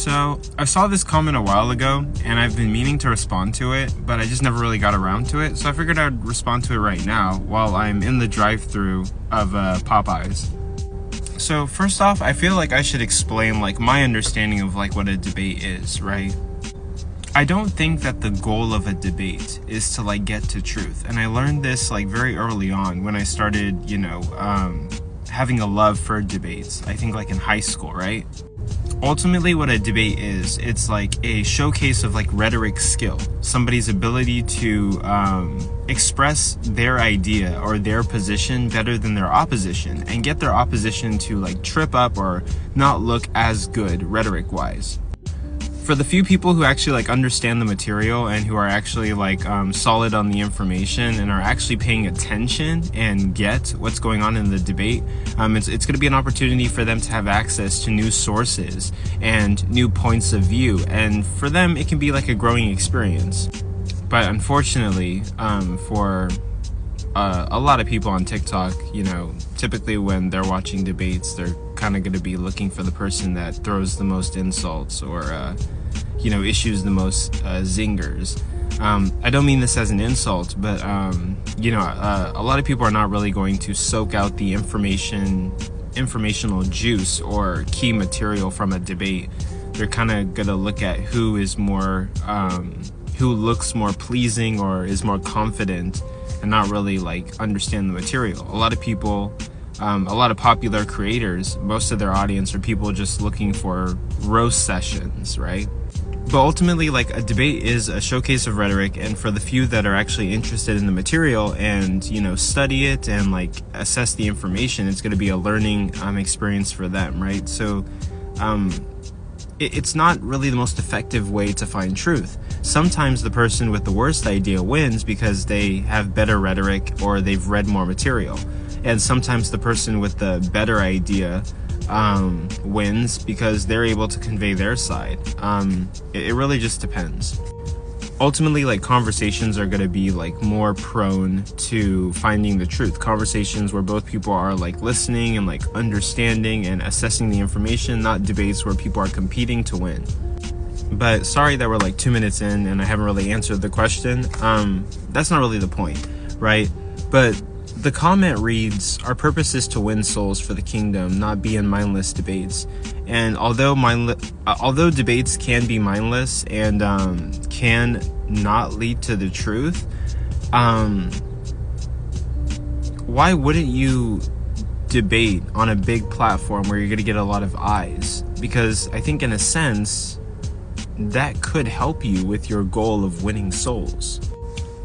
So, I saw this comment a while ago, and I've been meaning to respond to it, but I just never really got around to it, so I figured I'd respond to it right now while I'm in the drive-thru of Popeyes. So, first off, I feel like I should explain, my understanding of, what a debate is, right? I don't think that the goal of a debate is to, get to truth, and I learned this, very early on when I started, having a love for debates, I think, in high school, right? Ultimately, what a debate is, it's a showcase of rhetoric skill, somebody's ability to express their idea or their position better than their opposition and get their opposition to trip up or not look as good rhetoric wise. For the few people who actually understand the material and who are actually solid on the information and are actually paying attention and get what's going on in the debate, it's going to be an opportunity for them to have access to new sources and new points of view, and for them it can be a growing experience. But unfortunately, for a lot of people on TikTok, typically when they're watching debates, they're kind of going to be looking for the person that throws the most insults or issues the most zingers. I don't mean this as an insult, but a lot of people are not really going to soak out the informational juice or key material from a debate. They're kind of gonna look at who is more who looks more pleasing or is more confident, and not really understand the material. A lot of people, a lot of popular creators, most of their audience are people just looking for roast sessions, right? But ultimately, a debate is a showcase of rhetoric, and for the few that are actually interested in the material and, study it and, assess the information, it's going to be a learning experience for them, right? So, it's not really the most effective way to find truth. Sometimes the person with the worst idea wins because they have better rhetoric or they've read more material. And sometimes the person with the better idea wins because they're able to convey their side. It really just depends. Ultimately, conversations are going to be more prone to finding the truth. Conversations where both people are listening and understanding and assessing the information, not debates where people are competing to win. But sorry that we're 2 minutes in and I haven't really answered the question. That's not really the point, right? But the comment reads, "Our purpose is to win souls for the kingdom, not be in mindless debates." And although debates can be mindless and can not lead to the truth, why wouldn't you debate on a big platform where you're going to get a lot of eyes? Because I think in a sense, that could help you with your goal of winning souls.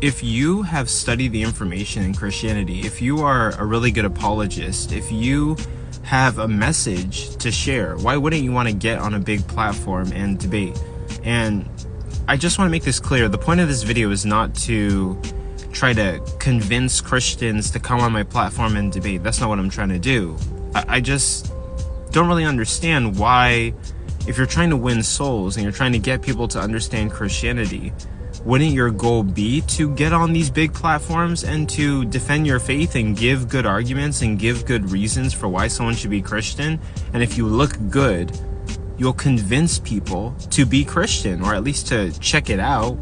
If you have studied the information in Christianity, if you are a really good apologist, if you have a message to share, why wouldn't you want to get on a big platform and debate? And I just want to make this clear. The point of this video is not to try to convince Christians to come on my platform and debate. That's not what I'm trying to do. I just don't really understand why, if you're trying to win souls and you're trying to get people to understand Christianity, wouldn't your goal be to get on these big platforms and to defend your faith and give good arguments and give good reasons for why someone should be Christian? And if you look good, you'll convince people to be Christian, or at least to check it out.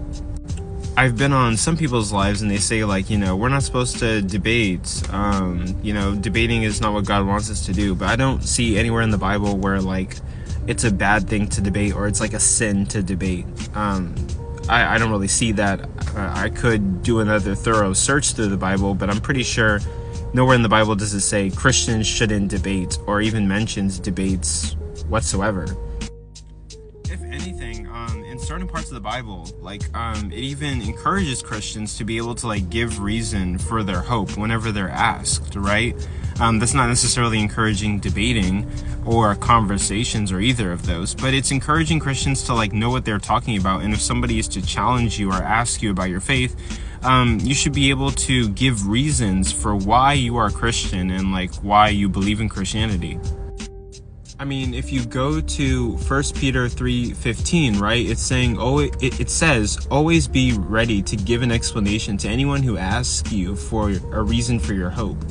I've been on some people's lives and they say we're not supposed to debate. Debating is not what God wants us to do. But I don't see anywhere in the Bible where it's a bad thing to debate or it's a sin to debate. I don't really see that. I could do another thorough search through the Bible, but I'm pretty sure nowhere in the Bible does it say Christians shouldn't debate or even mentions debates whatsoever. If anything, in certain parts of the Bible, it even encourages Christians to be able to give reason for their hope whenever they're asked, right? That's not necessarily encouraging debating or conversations or either of those, but it's encouraging Christians to know what they're talking about. And if somebody is to challenge you or ask you about your faith, you should be able to give reasons for why you are Christian and why you believe in Christianity. I mean, if you go to 1 Peter 3:15, right, it's saying, it says, always be ready to give an explanation to anyone who asks you for a reason for your hope.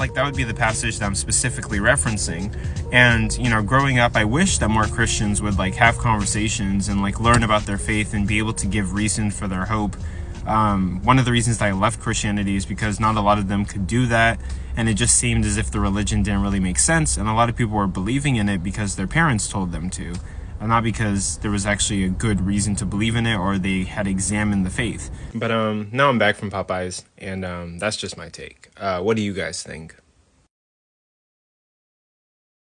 like that would be the passage that I'm specifically referencing. And, you know, growing up, I wish that more Christians would like have conversations and like learn about their faith and be able to give reason for their hope. One of the reasons that I left Christianity is because not a lot of them could do that, and it just seemed as if the religion didn't really make sense, and a lot of people were believing in it because their parents told them to, and not because there was actually a good reason to believe in it or they had examined the faith. But now I'm back from Popeyes, and that's just my take. What do you guys think?